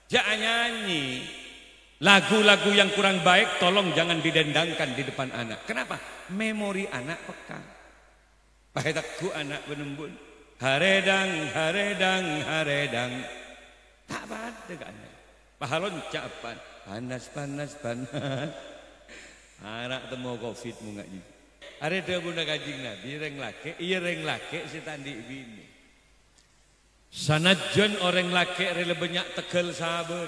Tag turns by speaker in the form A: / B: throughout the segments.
A: Jangan nyanyi. Lagu-lagu yang kurang baik tolong jangan didendangkan di depan anak. Kenapa? Memori anak peka. Pahetakku anak benembun. Haredang, haredang, haredang. Tak pada kan. Pahalon capan. Panas, panas, panas. Anak temu covid mu ngaji. Areda bunda kajing Nabi reng laki, iya reng laki si tandi bini. Sanajan orang laki rela banyak tekel sabun.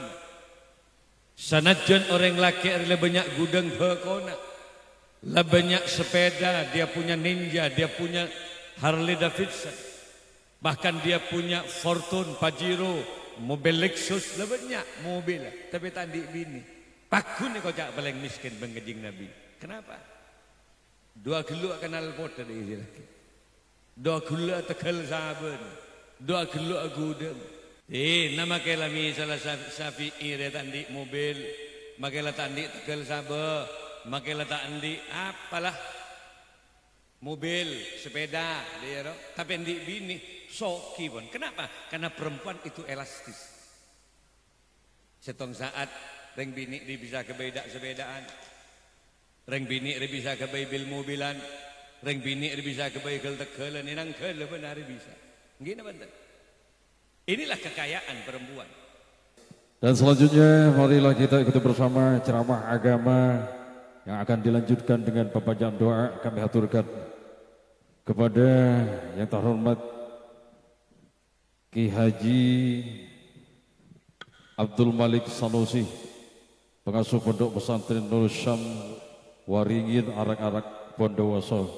A: Sanajan orang laki rela banyak gudang bekona. Lah banyak sepeda, dia punya Ninja, dia punya Harley Davidson. Bahkan dia punya Fortune, Pajero, mobil Lexus, lah banyak mobil. Tapi tandi bini. Pakun ni kau cak paling miskin bengkejing Nabi. Kenapa? Dua geluk kenal pot dari isi lagi. Dua geluk tekel sabun. Dua geluk gudang. Nama kelami salah Syafi'i re tandi mobil. Makela tandi tekel sabun. Makela tandi apalah. Mobil, sepeda, dia tapi di bini soki pun. Kenapa? Karena perempuan itu elastis. Setong saat reng bini dia bisa kebeda sepedaan. Reng bini dia bisa kebai bil mobilan. Reng bini dia bisa kebai kel tekelan. Inang kel benar bisa. Gini betul. Inilah kekayaan perempuan.
B: Dan selanjutnya marilah kita ikuti bersama ceramah agama yang akan dilanjutkan dengan pembacaan doa. Kami haturkan kepada yang terhormat Ki Haji Abdul Malik Sanusi, pengasuh Pondok Pesantren Nur Syam Waringin Arak-Arak Bondowoso,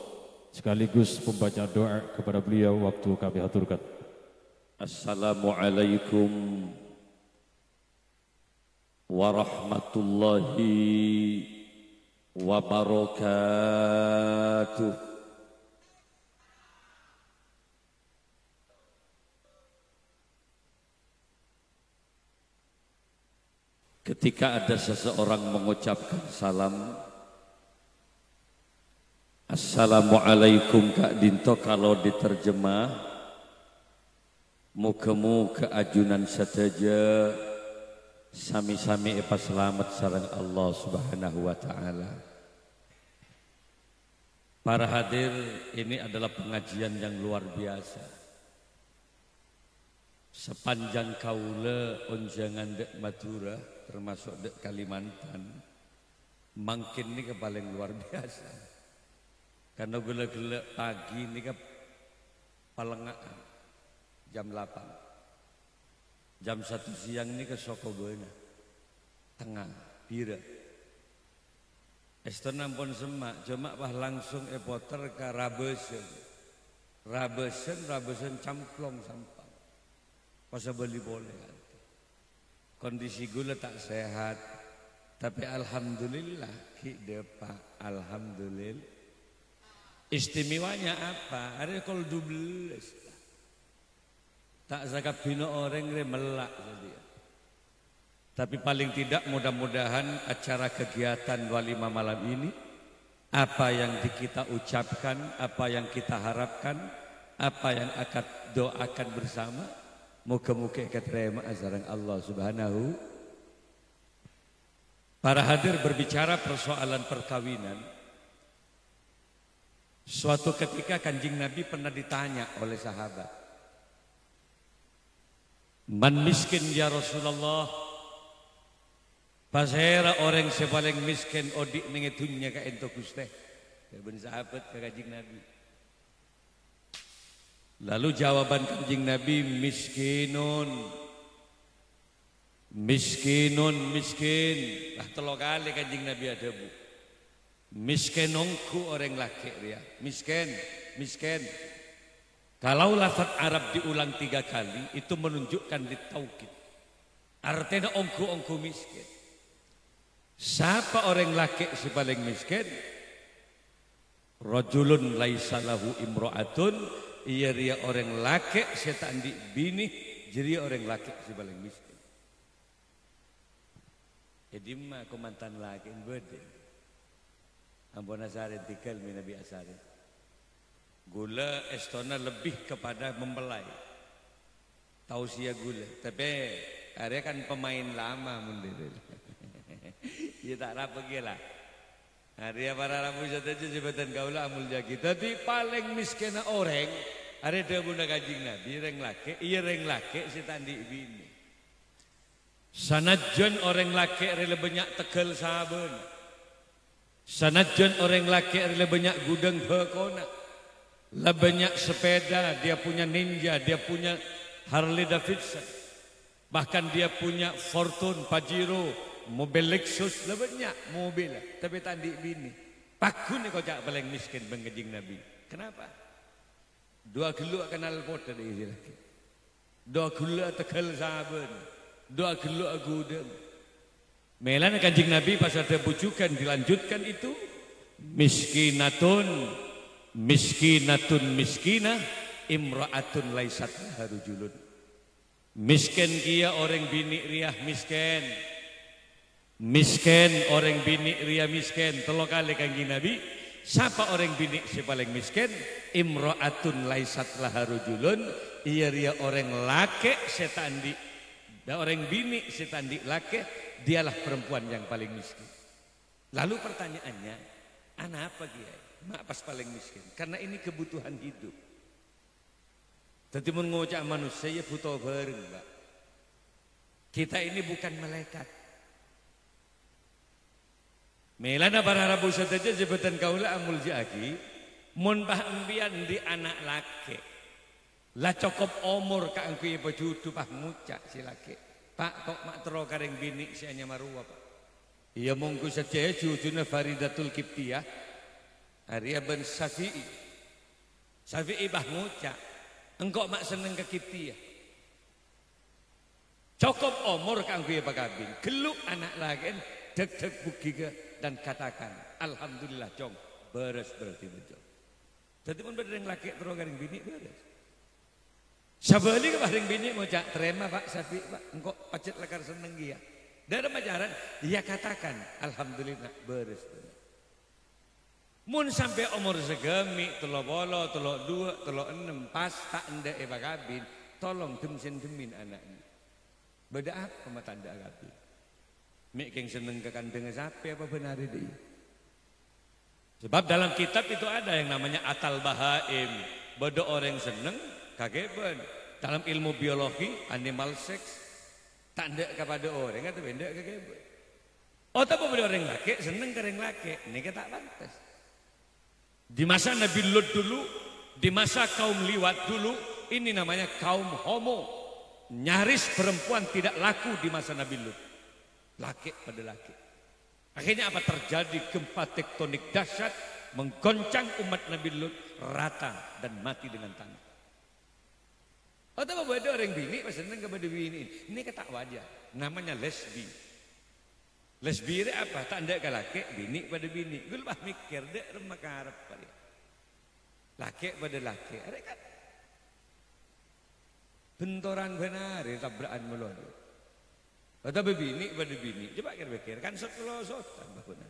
B: sekaligus pembaca doa kepada beliau waktu kami haturkan.
C: Assalamualaikum warahmatullahi wabarakatuh. Ketika ada seseorang mengucapkan salam, Assalamualaikum Kak Dinto, kalau diterjemah, muka-muka ajunan sateja sami-sami epa selamat sareng Allah Subhanahu wa taala. Para hadir, ini adalah pengajian yang luar biasa. Sepanjang kaula onjangan dek Madura termasuk dek Kalimantan, mungkin ini ke paling luar biasa. Karena gula-gula pagi ini ke palengaan jam 8. Jam 1 siang ini ke Sokobena tengah bira. Eston pun semak, cuma bah langsung epoter ke Rabesen. Rabesen camplong sampah. Masa beli boleh. Kondisi gula tak sehat, tapi alhamdulillah kidepa, alhamdulillah. Istimewanya apa? Ada kalau 12 tak zakap bino orang re melak saja. Tapi paling tidak mudah-mudahan acara kegiatan walimah malam ini, apa yang kita ucapkan, apa yang kita harapkan, apa yang akan doakan bersama, muka-muka keterima azarang Allah Subhanahu. Para hadir berbicara persoalan perkawinan. Suatu ketika Kanjeng Nabi pernah ditanya oleh sahabat, man miskin ya Rasulullah? Pasera orang sepaling miskin odik nengetunya ka ento Gusti. Ben sahabat ke Kanjeng Nabi. Lalu jawaban Kanjeng Nabi, miskinun. Miskinun, miskin. Lah 3 kali Kanjeng Nabi ada bu. Miskinongku orang laki dia. Miskin, miskin. Kalau lafaz Arab diulang 3 kali, itu menunjukkan ditaukid. Artinya ongku miskin. Siapa orang laki si paling miskin? Rajulun laisa lahu imro'atun. Iya dia orang laki setan di bini, jadi orang laki si paling miskin. Jadi mah komantan laki bede. Ampun asari tikal minabi asari. Gula estona lebih kepada membelai. Tausia gula. Tapi Ada kan pemain lama mundur. Ya tak apa lah. Ada para rabu saja jabatan kaula amul jagi. Tapi paling miskin orang. Ada dia bunda kajing Nabi reng laki, iya reng laki si tandi bini. Sanajan orang laki rela banyak tekel sabun. Sanajan orang laki rela banyak gudang bekona. Lah banyak sepeda, dia punya Ninja, dia punya Harley Davidson. Bahkan dia punya Fortune, Pajero, mobil Lexus, lah banyak mobil. Tapi tandi bini. Pakun ni kau cak paling miskin bengkejing Nabi. Kenapa? Dua geluk kenal pot ada isi lagi. Dua geluk tekel sabun. Dua geluk gudang. Melan kanjeng Nabi pas ada bujukan dilanjutkan itu. Miskinatun miskina imra'atun laisat harujulun. Miskin kia orang bini riah miskin. Miskin orang bini riah miskin. Telo kali kanjeng Nabi. Siapa orang bini si paling miskin? Imra'atun laisat laha rujulun. Iya ria orang laki setandi. Dan orang bini setandi laki. Dialah perempuan yang paling miskin. Lalu pertanyaannya, anak apa dia? Mak pas paling miskin. Karena ini kebutuhan hidup. Jadi mengucap manusia ya butuh bareng, Mbak. Kita ini bukan malaikat. Melana para rabu saja jabatan kaula amul jagi mun bah embian di anak laki. Lah cukup umur ka engko ibu judu bah ngucak si laki. Pak kok mak tero kareng bini si anya marua, Pak. Iya monggo saja juduna Faridatul Qibtiyah. Arya bin Syafi'i. Syafi'i bah ngucak. Engkau mak seneng ke Qibtiyah. Cukup umur ka engko ibu kabin. Geluk anak laki deg-deg bugiga dan katakan alhamdulillah cong beres berarti betul. Jadi pun berdeng laki terus garing bini beres. Sabali ke garing bini mau cak terima Pak Safi Pak engkau pacet lekar seneng dia. Dari majaran dia katakan alhamdulillah beres. Mun sampai umur segemi telok bolo telok dua telok enam pas tak ndak eba kabin tolong demin anaknya. Beda apa mata ndak kabin. Mek yang seneng ke kandeng sapi apa benar itu? Sebab dalam kitab itu ada yang namanya atal bahaim. Bodo orang seneng kageben. Dalam ilmu biologi animal sex tanda kepada orang atau benda kageben. Oh tapi bodo orang laki seneng kering laki. Ini tak pantas. Di masa Nabi Lut dulu, di masa kaum liwat dulu, ini namanya kaum homo. Nyaris perempuan tidak laku di masa Nabi Lut. Laki pada laki. Akhirnya apa terjadi? Gempa tektonik dahsyat menggoncang umat Nabi Lut rata dan mati dengan tanah. Oh tapi ada orang bini pas seneng kepada bini. Ini kata wajar. Namanya lesbi. Lesbi itu apa? Tak ada ke laki bini pada bini. Gue lebih mikir dek remah karep pada. Laki pada laki. Ada kan? Bentoran benar tabrakan melon. Tapi bini pada bini, coba kira-kira kan setelah-setelah bahuna.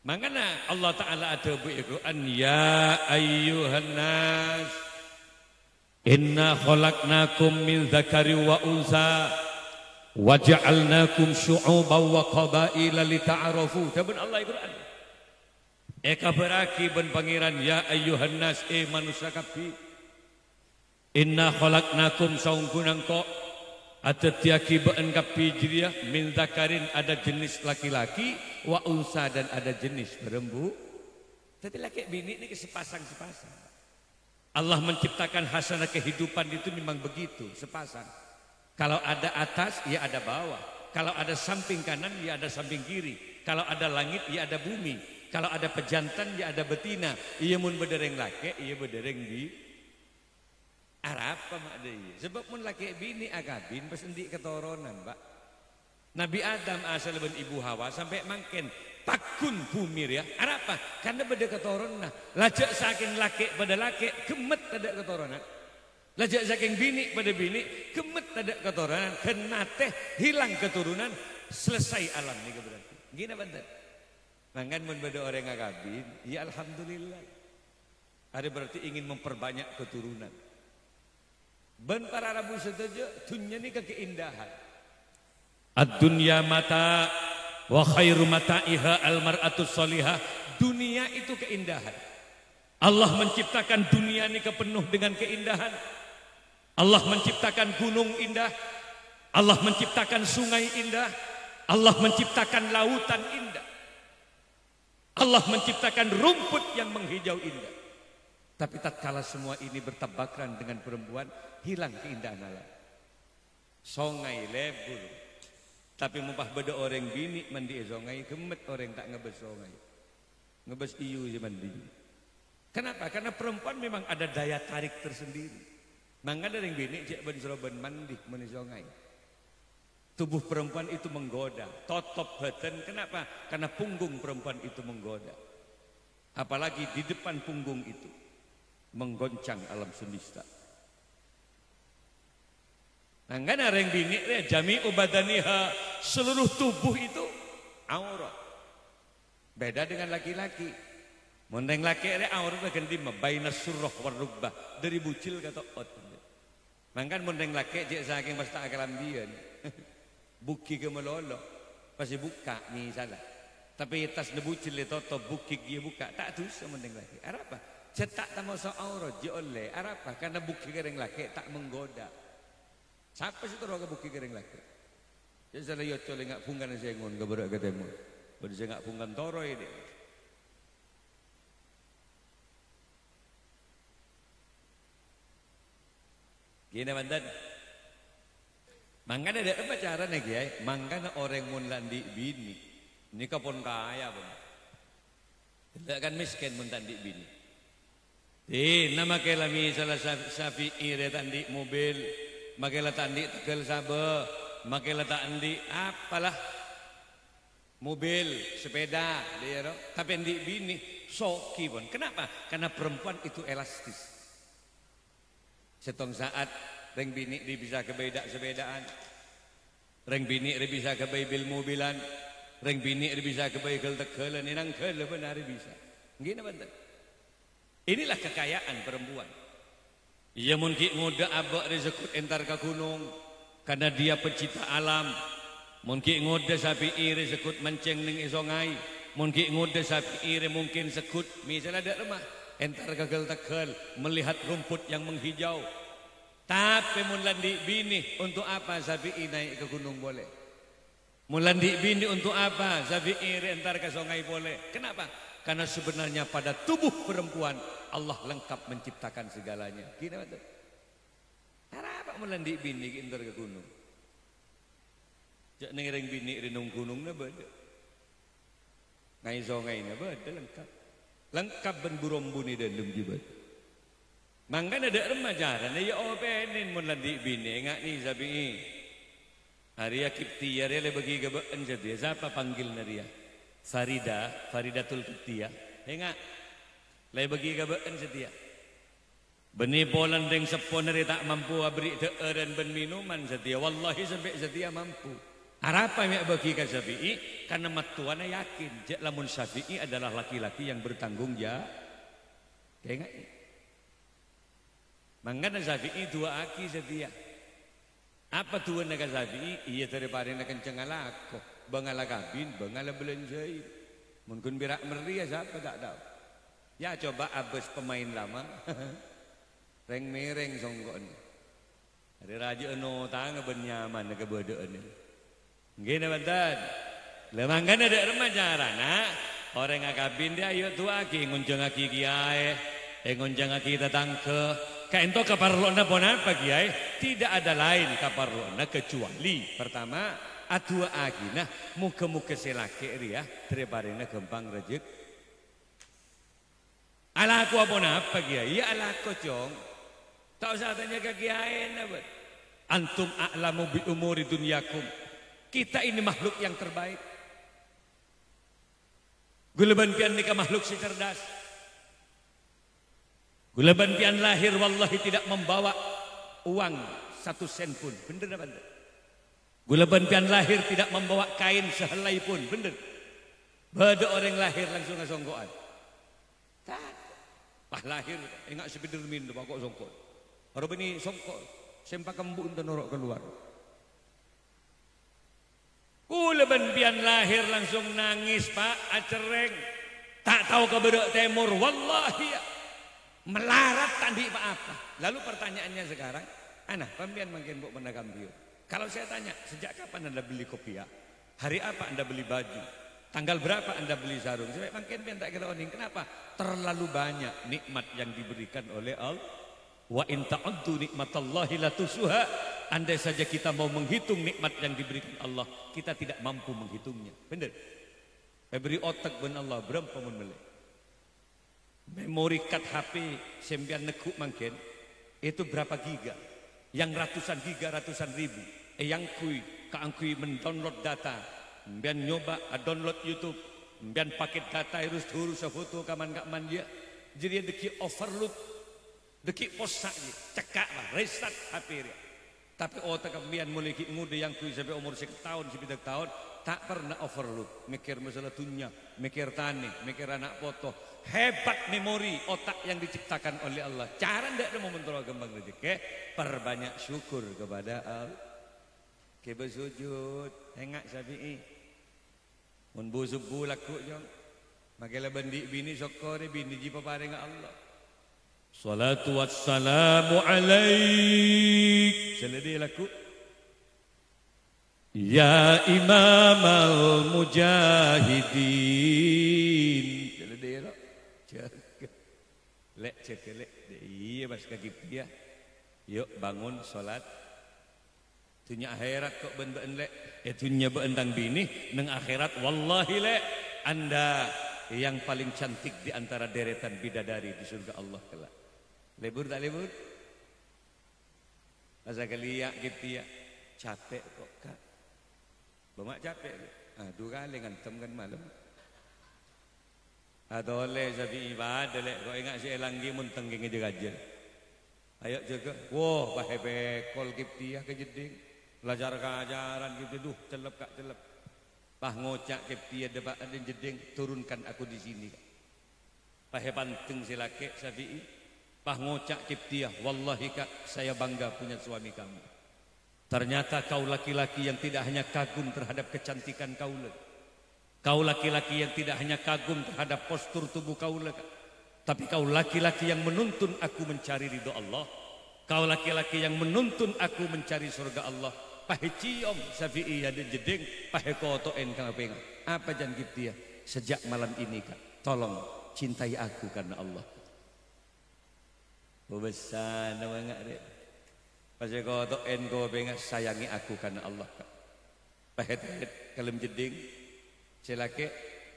C: Makanya Allah Ta'ala ada Al-Quran ya ayyuhan nas inna khalaqnakum min dzakari wa unsa wa ja'alnakum syu'uban wa qabaila lita'arafu. Tabun Allah Al-Quran. Eka beraki ben pangeran ya ayyuhan nas manusia kabeh. Inna khalaqnakum saungkunang kok ada tiakibaan kapijriyah min zakarin ada jenis laki-laki wa unsa dan ada jenis perempuan. Jadi laki bini ini sepasang-sepasang. Allah menciptakan hasanah kehidupan itu memang begitu, sepasang. Kalau ada atas, ya ada bawah. Kalau ada samping kanan, ya ada samping kiri. Kalau ada langit, ya ada bumi. Kalau ada pejantan, ya ada betina. Iya mun bedereng laki, iya bedereng di Arab apa mak deui? Sebab mun laki bini agabin pas endi ketoronan, Pak. Nabi Adam asal ben ibu Hawa sampai mangken takun bumi ya. Arab apa? Karena beda ketoronan. Lajak saking laki pada laki gemet ada ketoronan. Lajak saking bini pada bini gemet ada ketoronan. Kena teh hilang keturunan selesai alam nih berarti. Gini bener. Mangkan mun beda orang agabin, ya alhamdulillah. Ada berarti ingin memperbanyak keturunan. Ben para Arabu setuju, dunia ini keindahan.
A: Ad-dunya mata wa khairu mata'iha al-mar'atu sholihah. Dunia itu keindahan. Allah menciptakan dunia ini penuh dengan keindahan. Allah menciptakan gunung indah. Allah menciptakan sungai indah. Allah menciptakan lautan indah. Allah menciptakan rumput yang menghijau indah. Tapi tatkala semua ini bertabakan dengan perempuan, hilang keindahan alam. Songai lebur. Tapi mumpah beda orang bini mandi songai, gemet orang tak ngebes songai. Ngebes iu je mandi. Kenapa? Karena perempuan memang ada daya tarik tersendiri. Mangga ada yang bini cek ben seroban mandi mandi songai. Tubuh perempuan itu menggoda, totop badan. Kenapa? Karena punggung perempuan itu menggoda. Apalagi di depan punggung itu menggoncang alam semesta. Mangga ada yang bini jami'u badaniha, seluruh tubuh itu aurat. Beda dengan laki-laki. Mondeng laki ada aurat ganti baina surrah war rubbah, dari bucil kata ot. Mangkan mondeng laki cek saking pas tak kelambian. Buki ke melolo pasti buka misalnya. Tapi tas nebucil itu to buki dia buka tak dosa mondeng laki. Apa? Cetak tak masuk aurat je oleh. Apa? Karena buki kering laki tak menggoda. Siapa sih terus buki kering laki? Jadi saya lihat coleng ngak punggan saya ngon keberak ketemu. Baru saya ngak punggan toro ini. Gini mantan. Mangkana ada apa cara nih kiai? Mangkana orang mun landi bini. Ini kapon kaya pun. Tidak kan miskin mun tandi bini. Nama kelami salah Syafi'i tandi mobil. Makailah tandi tegal sabe, makailah tandi apalah mobil, sepeda, dia roh. Tapi di bini soki pun. Kenapa? Karena perempuan itu elastis. Setong saat reng bini dia bisa kebeda sepedaan, reng bini dia bisa kebai mobilan, reng bini dia bisa kebai tegalan, inang kel benar bisa. Gini betul. Inilah kekayaan perempuan. Ia mungkin muda abak rezekut entar ke gunung karena dia pencipta alam. Mungkin muda sapi iri sekut menceng ning isongai. Mungkin muda sapi iri mungkin sekut misalnya ada rumah entar tegel melihat rumput yang menghijau. Tapi mulandi bini untuk apa sapi naik ke gunung boleh? Mulandi bini untuk apa sapi iri entar ke songai boleh? Kenapa? Karena sebenarnya pada tubuh perempuan Allah lengkap menciptakan segalanya. Gini betul. Apa melandi bini entar ke gunung? Jak ngereng bini renung gunung na beda. Ngai songai na beda lengkap. Lengkap ben burombuni dalam jibat. Mangkan ada remaja na ya openin melandi bini ngak ni sabi. Hari Kipti ya le bagi gabaan jadi siapa panggil na dia? Faridatul Kiptiyah. Enggak. Lai bagi gabaan setia. Beni polan deng sepon dari tak mampu abri teeran ben minuman setia. Wallahi sampai setia mampu. Apa yang bagi ke Syafi'i? Karena matuana yakin. Jak lamun Syafi'i adalah laki-laki yang bertanggung jawab. Enggak. Mangkana Syafi'i dua aki setia. Apa tuan naga Syafi'i? Iya daripada nak kenceng alako. Bangala kabin, bangala belanjai. Mungkin berak meriah siapa tak tahu. Ya coba abis pemain lama. Reng mereng songgok ni. Ada raja eno tang benyaman ke bodoh ni. Gini bantan. Lemangkan ada remaja nak. Orang kabin dia ayo tu aki ngunjung aki kiai. Ngunjung aki datang ke. Kaento kaparlona pon apa kiai? Tidak ada lain kaparlona kecuali pertama adua agina muka-muka selake ria trebarena gempang rejek. Ala aku apa kiai? Ya ala aku cong. Tak usah tanya ke kiai apa. Antum a'lamu bi umuri dunyakum. Kita ini makhluk yang terbaik. Guleban pian nikah makhluk si cerdas. Guleban pian lahir wallahi tidak membawa uang 1 sen pun. Bener apa? Guleban pian lahir tidak membawa kain sehelai pun. Bener. Bada orang lahir langsung ngasongkoan. Tak. Pas lahir enggak sepider min kok songkok. Orang ini songkok.
C: sempak kembun tenorok keluar. Kula benpian lahir langsung nangis Pak, acereng. Tak tahu ke bedok timur, wallahi ya. Melarat tadi Pak apa. Lalu pertanyaannya sekarang, anak pembian makin buk menagam bio. Kalau saya tanya, sejak kapan Anda beli kopiah? Hari apa Anda beli baju? Tanggal berapa Anda beli sarung? Saya makin pian tak kira oning. Kenapa? Terlalu banyak nikmat yang diberikan oleh Allah. Wa in ta'uddu nikmatallahi la tusuha. Andai saja kita mau menghitung nikmat yang diberikan Allah, kita tidak mampu menghitungnya. Benar? Beri otak ben Allah berapa mun melek. Memori card HP sembian nekuk mungkin itu berapa giga? Yang ratusan giga, ratusan ribu. Yang kui mendownload data, mbian nyoba download YouTube, mbian paket data harus turun sefoto kaman dia. Jadi deki overload, deki posak cekak lah, restart HP dia. Tapi otak kembian mulai muda yang kui sampai umur 1 tahun, 9 tahun tak pernah overload, mikir masalah dunia, mikir tani, mikir anak foto. Hebat memori otak yang diciptakan oleh Allah. Cara ndak ada momentor gembang rezeki, perbanyak syukur kepada Allah. Ke bersujud, engak Syafi'i. Mun busubu laku jong. Makela bandi bini sokore bini jipa paring Allah. Salatu wassalamu alaik. Seledi laku. Ya imam al-mujahidin. Seledi lah. Lek cekelek. Iya pas kaki dia. Yuk bangun solat. Tunya akhirat kok ben-ben lek. Tunya beendang bini. Neng akhirat wallahi lek. Anda yang paling cantik di antara deretan bidadari di surga Allah kelak. Lebur tak lebur? Masa kaliak gitu ya. Capek kok kak. Bamak capek. Aduh kali ngantem kan malam. Adole sabi ibadah lek. Kau ingat si elanggi munteng ke ngejaga. Ayo jaga. Wah bahaya bekol gitu ya kejeding. Belajar keajaran gitu. Duh celep kak celep. Pah ngocak gitu ya debat ada jeding. Turunkan aku di sini. Bahaya panteng si laki sabi. Pah ngocak kiptiah, wallahi kak, saya bangga punya suami kamu. Ternyata kau laki-laki yang tidak hanya kagum terhadap kecantikan kau lek. Kau laki-laki yang tidak hanya kagum terhadap postur tubuh kau lek. Tapi kau laki-laki yang menuntun aku mencari ridho Allah. Kau laki-laki yang menuntun aku mencari surga Allah. Pahe ciom Syafi'i ada jeding, pahe kotoen kang pengen. Apa jan kiptiah? Sejak malam ini kak, tolong cintai aku karena Allah. Besar nama enggak dek. Pasal kau tu kau pengen sayangi aku karena Allah. Pahet kalem jeding, celake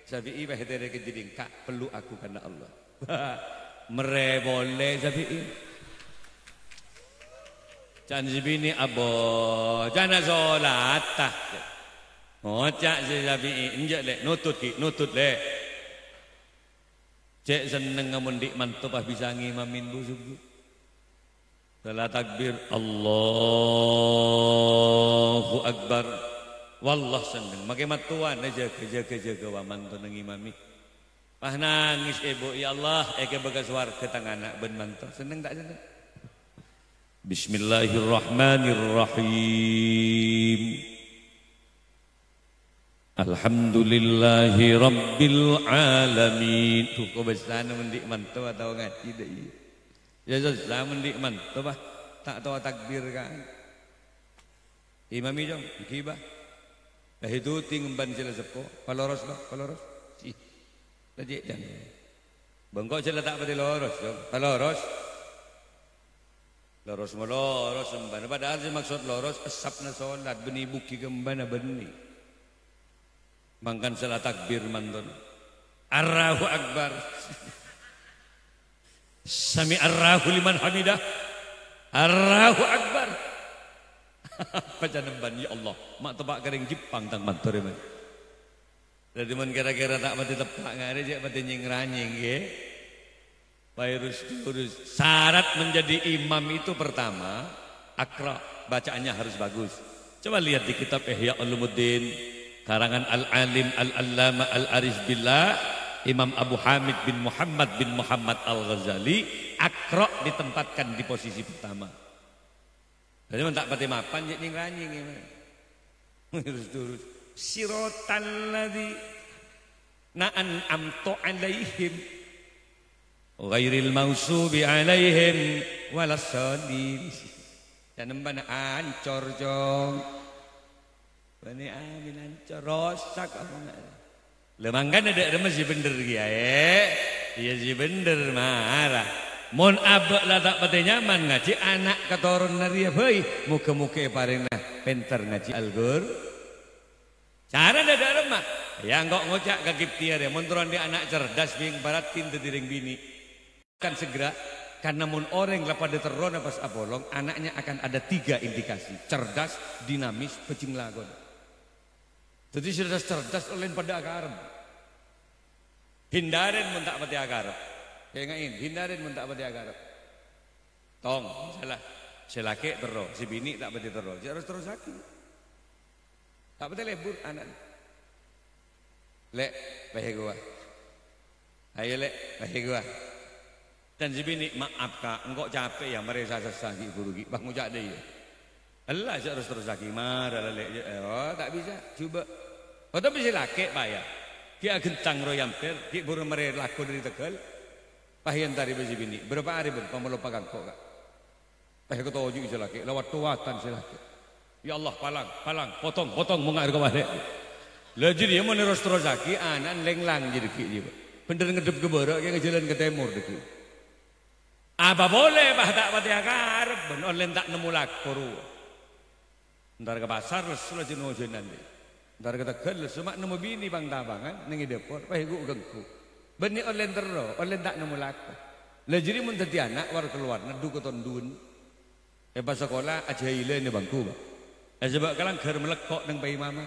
C: Syafi'i pahet ke jeding kak perlu aku karena Allah. Mere boleh Syafi'i. Jangan sibini abo, jangan solat tah. Ngocak si Syafi'i, injak lek nutut lek. Cek seneng ngamun dik mantap bisa ngimamin bu subuh. Salah takbir Allahu Akbar. Wallah seneng. Makai matuan aja jaga wa mantu nang imami. Pah nangis ibu ya Allah eke bekas war ke tang anak ben mantu. Seneng tak seneng? Bismillahirrahmanirrahim. Alhamdulillahi Rabbil Alamin. Tuh kau besar mendik mantu atau ngaji dah iya. Ya susah mendik mantu bah. Tak tahu takbir kan. Imami jom, kibah. Dah itu tinggal sila sepo. Paloros bah, paloros. Ih, tajik jan. Bengkok sila tak pati loros jom. Paloros. Loros meloros sembana. Padahal si maksud loros esap na solat benih buki kembana benih. Mangkan salah takbir mantun. Allahu Akbar. Sami Allahu liman hamidah. Allahu Akbar. Baca nemban ya Allah. Mak tepak kering Jepang tang mantur ya. Jadi man kira-kira tak mati tepak ngare je mati nying-ranying nggih. Virus terus. Syarat menjadi imam itu pertama akra, bacaannya harus bagus. Coba lihat di kitab Ihya Ulumuddin karangan Al-Alim Al-Allama Al-Arif Billah Imam Abu Hamid bin Muhammad Al-Ghazali. Akra ditempatkan di posisi pertama. Jadi tak pati mapan jadi ngranying gimana. Terus sirotal ladzi na'an amto alaihim ghairil mausubi alaihim walassadin. Dan bana ancor jong. Bani amin ancor rosak apa. Lemangkan ada masih bener ya iya sih bener marah. Mon abek lah tak pati nyaman ngaji anak keturun naria bayi muka-muka parena penter ngaji Al-Qur'an. Cara ada remah yang kok ngocak kagip tiar ya montoran dia anak cerdas bing baratin tediring bini kan segera karena mon orang lepas dia terona pas abolong anaknya akan ada 3 indikasi cerdas, dinamis, pecing lagon. Jadi cerdas oleh pada akarem hindarin mon tak pati akarem. Kayak ngain, hindarin mun tak pati agar. Tong, salah. Si laki terus, si bini tak pati terus. Dia harus terus sakit. Tak pati lebur anak. Lek, pahe gua. Ayo lek, pahe gua. Dan si bini, maaf kak, engkau capek ya mereka sesaki burugi. Bang ngucap deh ya. Allah harus terus sakit. Marah lek. Oh, tak bisa. Coba. Oh, tapi si laki bayar. Dia gentang royampir, dia buru mereka laku dari Tegal. Pahian tari besi bini berapa hari ben pamelo pagang kok kak pah ketoju iso laki lawat tuatan silaki ya Allah palang potong mengair ke balik lah jadi mau neros terus lagi anan lenglang jadi ki bener ngedep ke barat kayak ngejalan ke timur deki apa boleh bah tak pati akar ben olen tak nemu lakuru ntar ke pasar lesul jenuh jenan ntar ke Tegal lesul mak nemu bini bang tabangan nengi depor pah gua gengku benih olen terus, olen tak nemu laku. Lah jadi mun dadi anak war keluar nedu ke tondun. Pas sekolah aja ile ne bangku. Sebab kalang ger melekok nang bayi mama.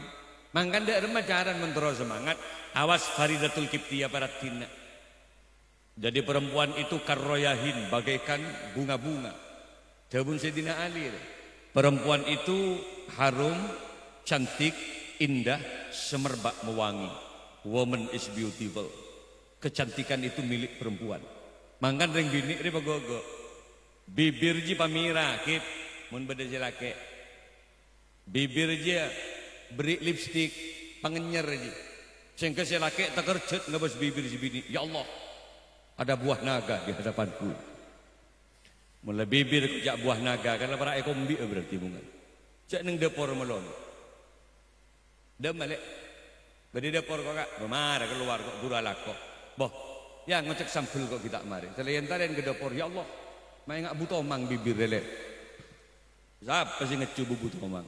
C: Mangkan dak remajaran mentero semangat, awas Faridatul Kiptiyah paratina. Jadi perempuan itu karroyahin bagaikan bunga-bunga. Dawun Sayyidina Ali. Perempuan itu harum, cantik, indah, semerbak mewangi. Woman is beautiful. Kecantikan itu milik perempuan. Mangkan ring bini ri pagogo. Bibir ji pamira kip mun beda laki. Bibir ji beri lipstik pangenyer ji. Sing ke laki tak kerjet ngebos bibir si bini. Ya Allah. Ada buah naga di hadapanku. Mulai bibir jak buah naga karena para ekombi berarti bunga. Cak neng depor melon. Dem balik. Bedi depor kok kak. Marah keluar kok guru alako. Boh, ya ngecek sampel kok kita mari. Selain tadi ke dapur, ya Allah, main ngak butuh omang bibir lele. Siapa sih ngecu butuh omang?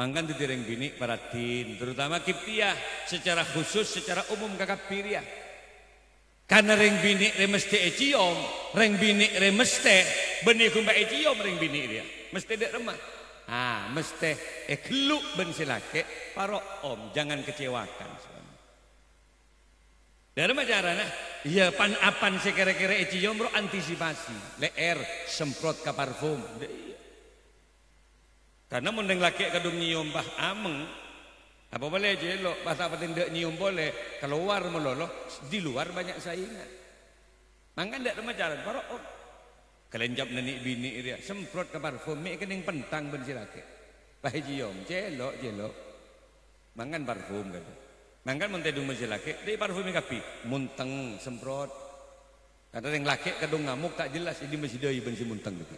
C: Mangkan ditireng bini paratin, terutama Kiptiyah secara khusus, secara umum kakak Piriyah. Karena reng bini remeste eciom, reng bini remeste benih kumba eciom reng bini dia, mesti dek remah. Mesti keluk ben silake, paro om jangan kecewakan. Dari majarana, iya pan-apan sekira-kira eciom bro antisipasi, leer semprot ke parfum. Karena mendeng laki kadung nyium bah ameng, apa boleh jelo, pas apa tidak nyium boleh keluar meloloh, di luar banyak saingan. Mangkan tidak majaran, paro om, kelenjap nenek bini dia semprot ke parfum, mie kening pentang ben silake, bah cium, jelo, mangkan parfum kan. Mangkan mentedung masih laki, dia parfumnya kapi, munteng semprot. Karena yang laki kadung ngamuk tak jelas, ini masih doi bensi munteng gitu.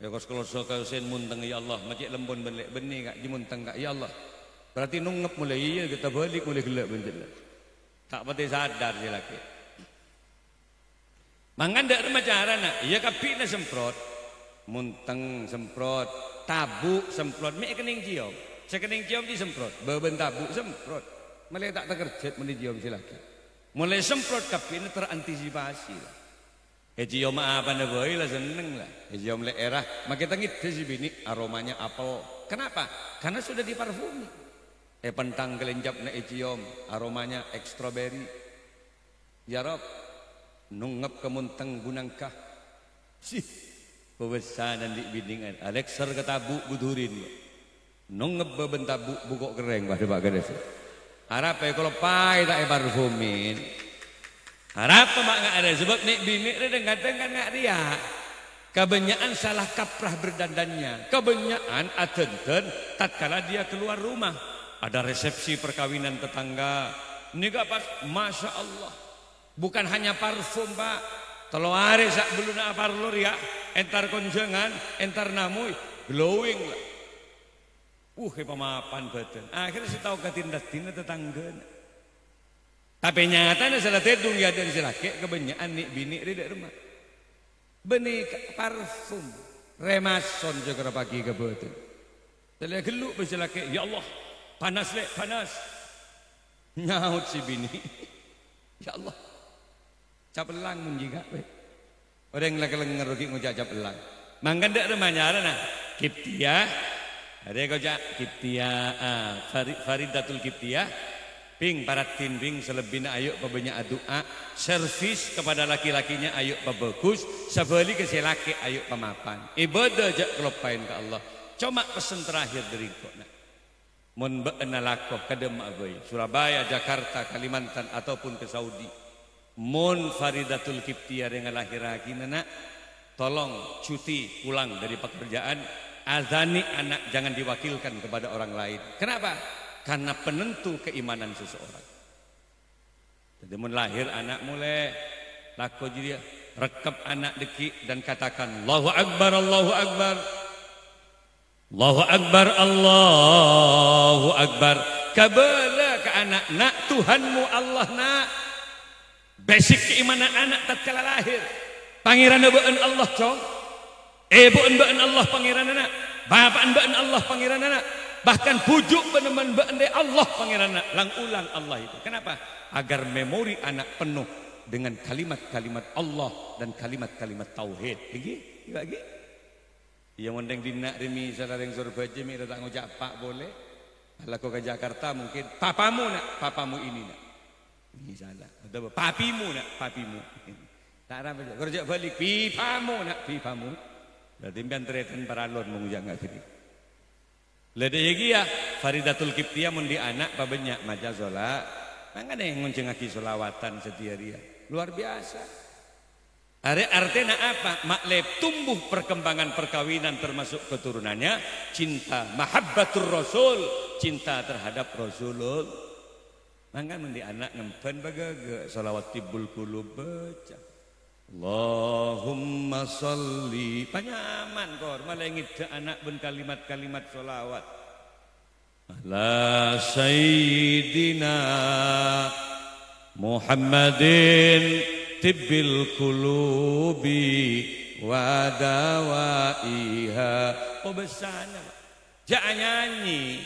C: Ya kalau sen munteng ya Allah, macam lembon benih kak, munteng kak ya Allah. Berarti nungep mulai iya kita balik mulai gelap benjelas. Tak pati sadar si laki. Mangkan dak remajaran nak, iya kapi na semprot, munteng semprot, tabuk semprot, mek kening cium. Sekening cium disemprot, beben tabuk semprot. Mulai tak terkerjet mulai cium silaki. Mulai semprot kapi ini terantisipasi lah. Cium apa nih boy lah seneng lah. Cium le erah, makin tengit si bini aromanya apel. Kenapa? Karena sudah diparfumi. Pentang kelenjap na cium aromanya strawberry. Ya Rob, nungep kemunteng gunangkah. Sih, pebesanan di bindingan. Alexer ketabuk budurin. Nungep bentabu bukok kering pada Pak Gades. Harap kalau pai tak parfumin. Harap mak nggak ada sebab nek bini redeng kadang kan nggak dia. Kebanyakan salah kaprah berdandannya. Kebanyakan atenten tatkala dia keluar rumah. Ada resepsi perkawinan tetangga. Ini gak pas, Masya Allah. Bukan hanya parfum Pak. Telo hari sak beluna parlor ya. Entar konjengan, entar namui. Glowing lah. Pemapan badan. Akhirnya saya tahu ketindas-tindas tetangga. Tapi nyatanya salah tedung ya dari silake. Kebanyakan nih bini di rumah. Benih parfum remason juga pagi ke betul. Telah geluk berselaki, ya Allah panas lek panas. Nyaut si bini, ya Allah capelang menjingak. Orang lagi lengar rugi ngucap capelang. Mangkan dak remanya na Kiptia, ada kocak Kiptia, Faridatul Kiptia. Ping paratin ping selebihnya ayo pabanyak doa servis kepada laki-lakinya ayo pabagus sebali ke si laki ayo pemapan ibadah aja kelopain ke Allah. Cuma pesan terakhir dari kau nak mun beena lakoh kadem abai Surabaya, Jakarta, Kalimantan ataupun ke Saudi mun Faridatul Kiptia yang lahir lagi nak tolong cuti pulang dari pekerjaan azani anak jangan diwakilkan kepada orang lain. Kenapa? Karena penentu keimanan seseorang. Jadi mun lahir anak mulai laku jadi rekap anak deki dan katakan Allahu Akbar, Allahu Akbar, Allahu Akbar, Allahu Akbar. Kabala ke anak nak Tuhanmu Allah nak. Basic keimanan anak tatkala lahir. Pangeran beun Allah cong. Beun Allah pangeran anak. Bapak beun Allah pangeran anak. Bahkan pujuk beneman bende Allah pangeran lang ulang Allah itu. Kenapa? Agar memori anak penuh dengan kalimat-kalimat Allah dan kalimat-kalimat tauhid. Lagi? Yang mendeng dina remi salareng Surabaya mi datang ngucap pak boleh. Kalau kau ke Jakarta mungkin papamu nak, papamu ini nak. Ini salah. Betul papimu nak, papimu. Tak ramai. Kerja balik pipamu nak, pipamu. Berarti pian tereten paralon mengujar enggak gini. Lede ya Faridatul Kiptia mundi anak pabanyak maca sholat. Mangane yang ngonceng aki sholawatan setiap hari. Luar biasa. Artinya apa? Makleb tumbuh perkembangan perkawinan termasuk keturunannya cinta mahabbatur rasul, cinta terhadap Rasulullah. Mangga mundi anak ngempen bagaga sholawat tibul qulub baca. Allahumma salli panyaman kor malengit ke anak ben kalimat-kalimat sholawat ala sayyidina Muhammadin tibbil qulubi wa dawaiha. Oh besarnya jangan nyanyi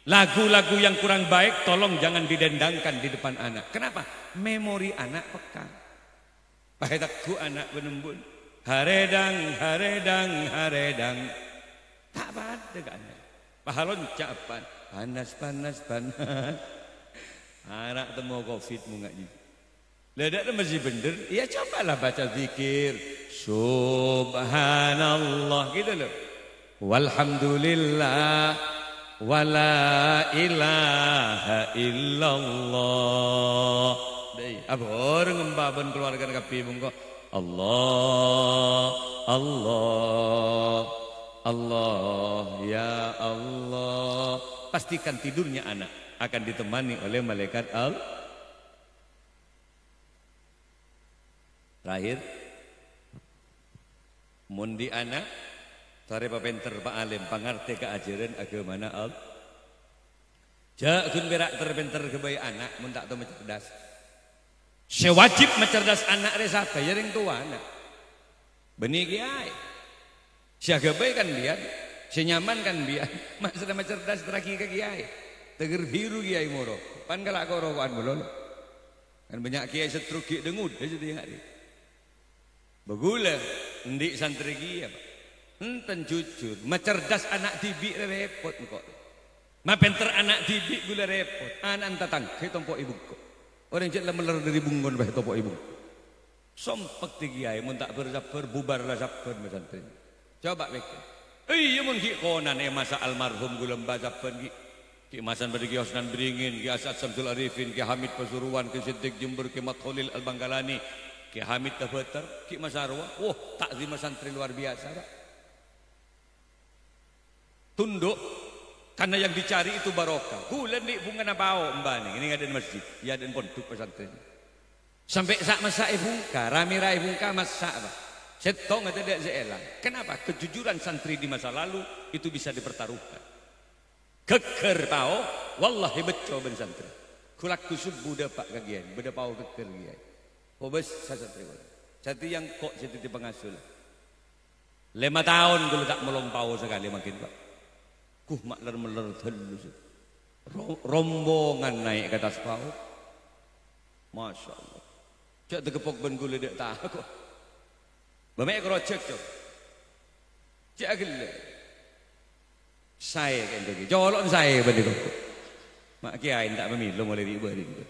C: lagu-lagu yang kurang baik tolong jangan didendangkan di depan anak. Kenapa? Memori anak peka. Pahetakku anak benembun haredang haredang haredang tak pada kan pahalon capan panas panas panas anak temu covid mu nggak gitu ledak masih bener ya cobalah baca zikir subhanallah gitu loh walhamdulillah wala ilaha illallah. Abor ngembaban keluarga kapi mungko Allah Allah Allah ya Allah. Pastikan tidurnya anak akan ditemani oleh malaikat Allah. Terakhir mundi anak tare papenter Pak Alim pangarte keajaran agama Allah. Jak kun berak terpenter kebaik anak mun tak tahu cerdas. Sewajib mencerdas anak resapa ya ring tua anak. Benih kiai. Siaga baik kan dia, senyaman kan dia. Mak sudah mencerdas teraki ke kiai. Teger biru kiai moro. Pan kalak kau rokokan belum. Kan banyak kiai setruk kiai dengut aja dia hari. Begula ndik santri kiai. Enten jujur, mencerdas anak dibi repot kok. Mapenter anak dibi gula repot. Anak tatang ke tompo ibu kok. Orang cek meler dari bunggon bah topo ibu. Sompek ti kiai mun tak bersabar bubarlah sabar mesantren. Coba wek. Iya mun ki konan masa almarhum gula basaban ki. Ki masan bagi Osnan Beringin, ki Asad Samsul Arifin, ki Hamid Pasuruan, ki Siddiq Jember, ki Mat Khalil Al-Bangkalani. Ki Hamid Tabatar, Ki Mas Arwa, wah takzim santri luar biasa Pak. Tunduk karena yang dicari itu barokah. Bulan di bunga nabao mbak ini ada di masjid, ya ada pondok pesantren. Sampai sak masa ibungka, rami-rai ibungka masak Pak. Setong atau tidak seelang. Kenapa? Kejujuran santri di masa lalu itu bisa dipertaruhkan. Keker pao, wallahi beco ben santri. Kulak kusub budak pak kagian, budak pao keker gian. Obes santri. Satu yang kok situ di pengasul. 5 tahun dulu tak melong pao sekali makin pak. Mak meler telus. Rombongan naik ke atas pao. Masya Allah. Cak tegepok ben gula dek tak kok. Bapak kerocek tu, cak gila. Saya kan tu, jolok saya benda tu. Mak kiai tak pemilu mulai riba itu.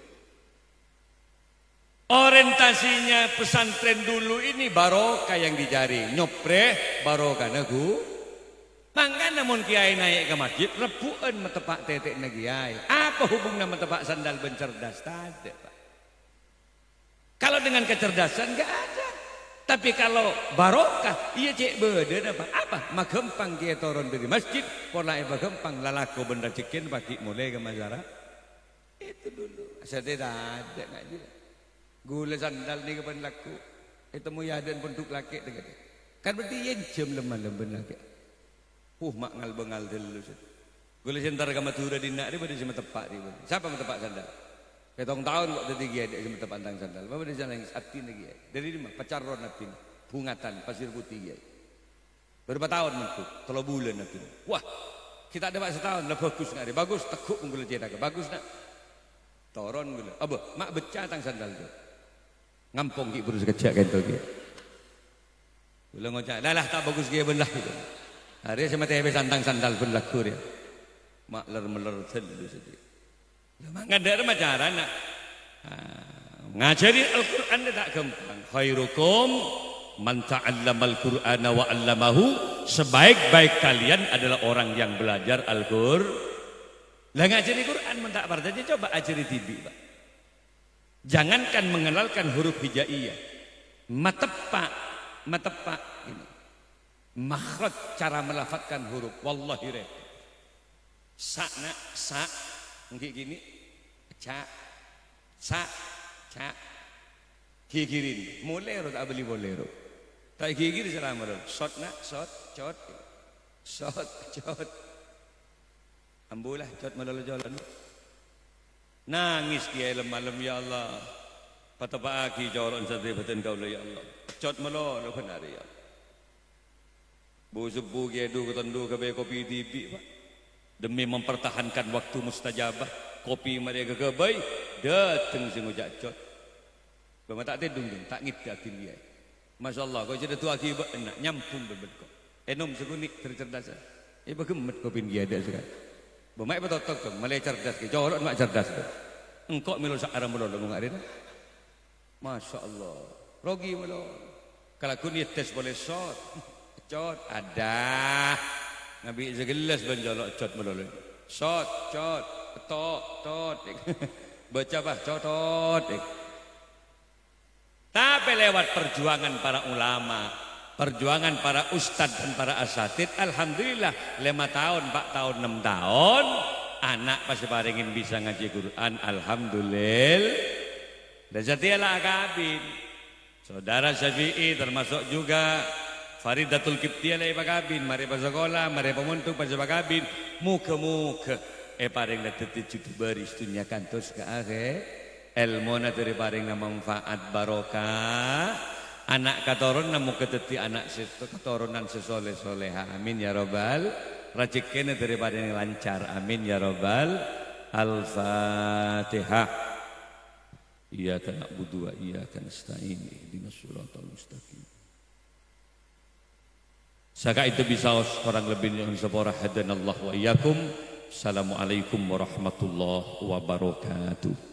C: Orientasinya pesantren dulu ini barokah yang dicari, nyopre barokah nagu. Mangga namun kiai naik ke masjid, rebuan metepak tetek kiai. Apa hubungnya metepak sandal bencerdas? Tak ada Pak. Kalau dengan kecerdasan enggak ada. Tapi kalau barokah, iya cek beda apa? Magempang kia turun dari masjid, pola eba gempang lalako benda cikin pagi mulai ke masyarakat. Itu dulu. Saya tidak ada ngaji. Gula sandal ni kepan laku. Itu mu yadan penduk laki dekat. Kan berarti yen jam lemah-lemah laki. Mak ngal-bengal dulu. Gula sentar ke Madura di nak dia pada sama tepak dia. Siapa tepak sandal? Ketong tahun kok tadi dia ada sama tepantang sandal. Bapak di sana yang atin lagi. Dari lima pacaron atin, bungatan pasir putih dia. Berapa tahun mentuk? 3 bulan atin. Wah, kita ada pak setahun lah bagus nggak? Bagus tekuk menggula cetak. Bagus nak. Toron gula. Apa? Mak becah tang sandal tu. Ngampong ki burus kecak kan tu dia. Gula ngocak. Dah lah tak bagus dia belah itu. Hari sama teh santang sandal berlaku dia. Mak ler-meler terus saja. Ngadar macara nak ngajari Al-Quran tak gampang. Khairukum man ta'allamal Qur'ana wa 'allamahu. Sebaik-baik kalian adalah orang yang belajar Al-Qur'an. Lah ngajari Quran mentak partai coba ajari tibi Pak. Jangankan mengenalkan huruf hijaiyah. Matepak ini. Makhraj cara melafadzkan huruf wallahi repot. Sakna sa nggih gini cak gigirin bolero tak beli bolero tak gigir selama shot nak shot ambulah cot malah jalan nangis dia malam ya Allah patapa aki joron sadri batin kau ya Allah cot malah benar ya bu subuh gedu ketendu ke kopi tipi Pak demi mempertahankan waktu mustajabah kopi mereka kebaik datang si ngujak cot bama tak tedung tak ngidakin dia Masya Allah kau jadi tua akibat enak nyampung berbeda enom segunik tercerdas bagemet kopi dia ada sekali bama apa totok tu malai cerdas ke jorok mak cerdas tu engkau melo sakara melo ngomong hari tu Masya Allah rogi melo kalau aku ni tes boleh shot cot ada Nabi segelas banjolok cot melulu. Cot, tot. Baca bah cotot. Tapi lewat perjuangan para ulama, perjuangan para ustadz dan para asatid, alhamdulillah 5 tahun, 4 tahun, 6 tahun, anak pasti paringin bisa ngaji Quran, alhamdulillah. Dan setialah akabin. Saudara Syafi'i termasuk juga Faridatul Kiptiyah lai pakabin, mari pa sekolah, mari pa muntuk pa pakabin, muka-muka. Paring na tetijudu baris dunia kantos ke akhir, ilmu na dari paring na manfaat barokah, anak katoron na muka teti anak katorunan sesoleh-soleha, amin ya robbal, rajikin na dari paring lancar, amin ya robbal, Al-Fatihah. Iyyaka na'budu wa iyyaka nasta'in, ihdinas siratal mustaqim. Saka itu bisa orang lebih yang sepora hadanallah wa iyyakum. Assalamualaikum warahmatullahi wabarakatuh.